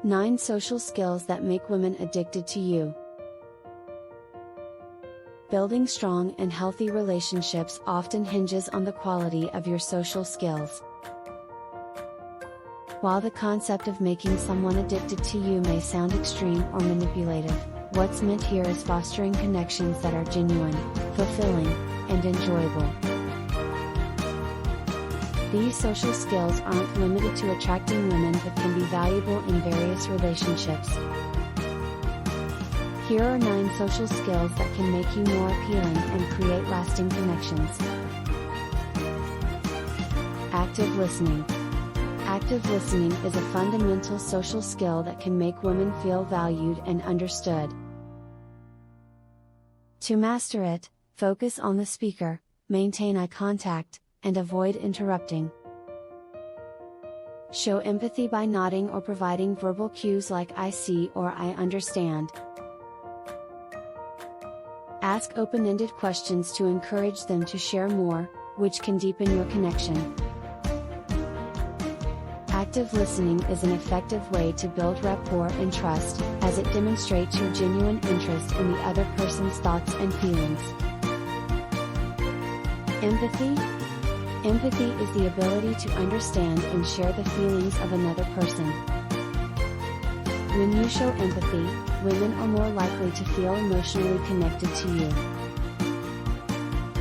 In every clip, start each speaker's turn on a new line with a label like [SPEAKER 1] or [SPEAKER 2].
[SPEAKER 1] 9 social skills that make women addicted to you. Building strong and healthy relationships often hinges on the quality of your social skills. While the concept of making someone addicted to you may sound extreme or manipulative, what's meant here is fostering connections that are genuine, fulfilling, and enjoyable. These social skills aren't limited to attracting women but can be valuable in various relationships. Here are 9 social skills that can make you more appealing and create lasting connections. Active listening. Active listening is a fundamental social skill that can make women feel valued and understood. To master it, focus on the speaker, maintain eye contact, and avoid interrupting. Show empathy by nodding or providing verbal cues like "I see" or "I understand." Ask open-ended questions to encourage them to share more, which can deepen your connection. Active listening is an effective way to build rapport and trust, as it demonstrates your genuine interest in the other person's thoughts and feelings. Empathy? Empathy is the ability to understand and share the feelings of another person. When you show empathy, women are more likely to feel emotionally connected to you.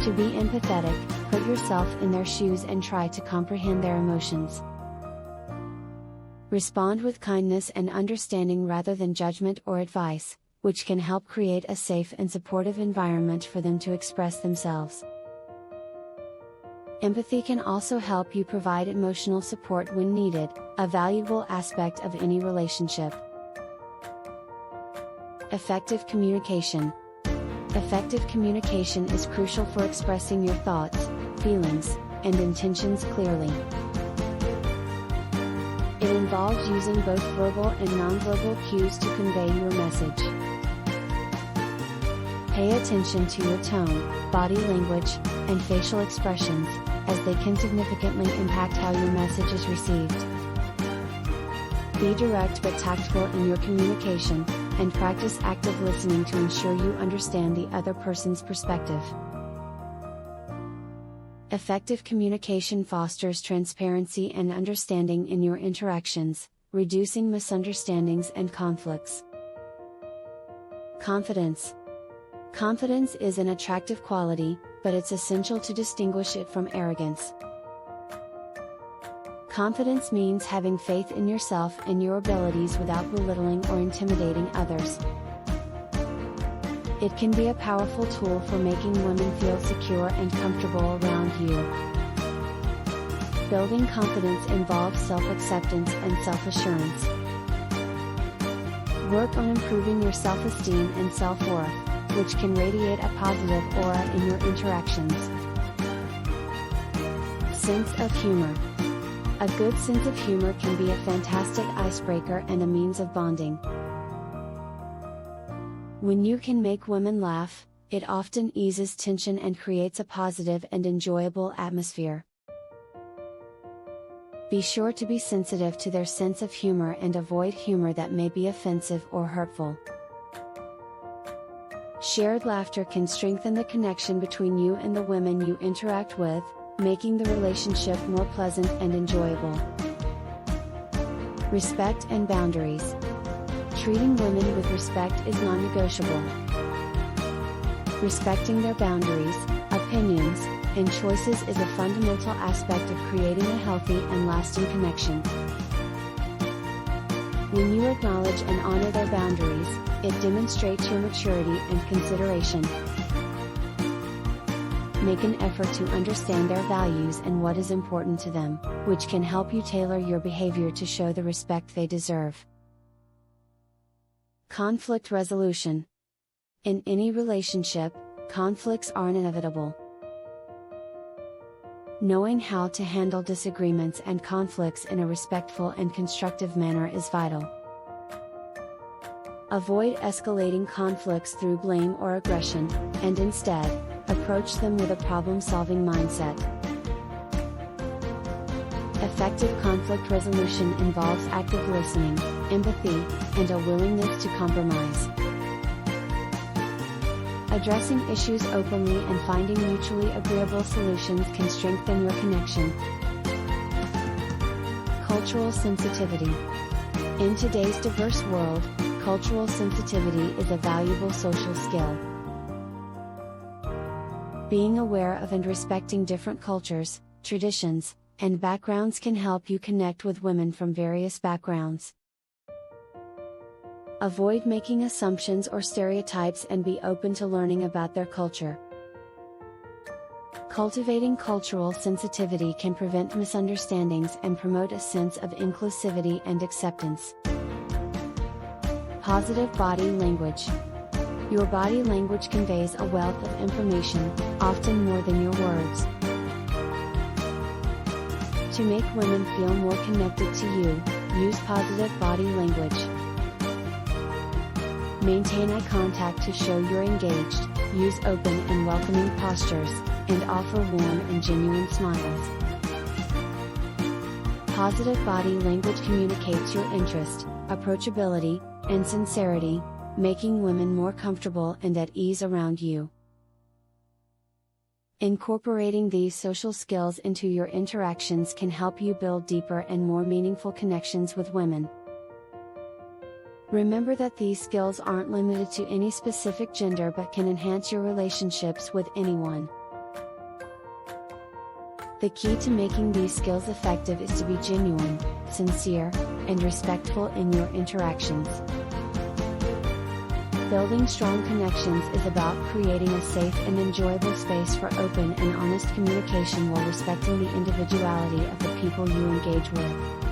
[SPEAKER 1] To be empathetic, put yourself in their shoes and try to comprehend their emotions. Respond with kindness and understanding rather than judgment or advice, which can help create a safe and supportive environment for them to express themselves. Empathy can also help you provide emotional support when needed, a valuable aspect of any relationship. Effective communication. Effective communication is crucial for expressing your thoughts, feelings, and intentions clearly. It involves using both verbal and nonverbal cues to convey your message. Pay attention to your tone, body language, and facial expressions, as they can significantly impact how your message is received. Be direct but tactful in your communication, and practice active listening to ensure you understand the other person's perspective. Effective communication fosters transparency and understanding in your interactions, reducing misunderstandings and conflicts. Confidence. Confidence is an attractive quality, but it's essential to distinguish it from arrogance. Confidence means having faith in yourself and your abilities without belittling or intimidating others. It can be a powerful tool for making women feel secure and comfortable around you. Building confidence involves self-acceptance and self-assurance. Work on improving your self-esteem and self-worth, which can radiate a positive aura in your interactions. Sense of humor. A good sense of humor can be a fantastic icebreaker and a means of bonding. When you can make women laugh, it often eases tension and creates a positive and enjoyable atmosphere. Be sure to be sensitive to their sense of humor and avoid humor that may be offensive or hurtful. Shared laughter can strengthen the connection between you and the women you interact with, making the relationship more pleasant and enjoyable. Respect and boundaries. Treating women with respect is non-negotiable. Respecting their boundaries, opinions, and choices is a fundamental aspect of creating a healthy and lasting connection. When you acknowledge and honor their boundaries, it demonstrates your maturity and consideration. Make an effort to understand their values and what is important to them, which can help you tailor your behavior to show the respect they deserve. Conflict resolution. In any relationship, conflicts are inevitable. Knowing how to handle disagreements and conflicts in a respectful and constructive manner is vital. Avoid escalating conflicts through blame or aggression, and instead, approach them with a problem-solving mindset. Effective conflict resolution involves active listening, empathy, and a willingness to compromise. Addressing issues openly and finding mutually agreeable solutions can strengthen your connection. Cultural sensitivity. In today's diverse world, cultural sensitivity is a valuable social skill. Being aware of and respecting different cultures, traditions, and backgrounds can help you connect with women from various backgrounds. Avoid making assumptions or stereotypes and be open to learning about their culture. Cultivating cultural sensitivity can prevent misunderstandings and promote a sense of inclusivity and acceptance. Positive body language. Your body language conveys a wealth of information, often more than your words. To make women feel more connected to you, use positive body language. Maintain eye contact to show you're engaged, use open and welcoming postures, and offer warm and genuine smiles. Positive body language communicates your interest, approachability, and sincerity, making women more comfortable and at ease around you. Incorporating these social skills into your interactions can help you build deeper and more meaningful connections with women. Remember that these skills aren't limited to any specific gender but can enhance your relationships with anyone. The key to making these skills effective is to be genuine, sincere, and respectful in your interactions. Building strong connections is about creating a safe and enjoyable space for open and honest communication while respecting the individuality of the people you engage with.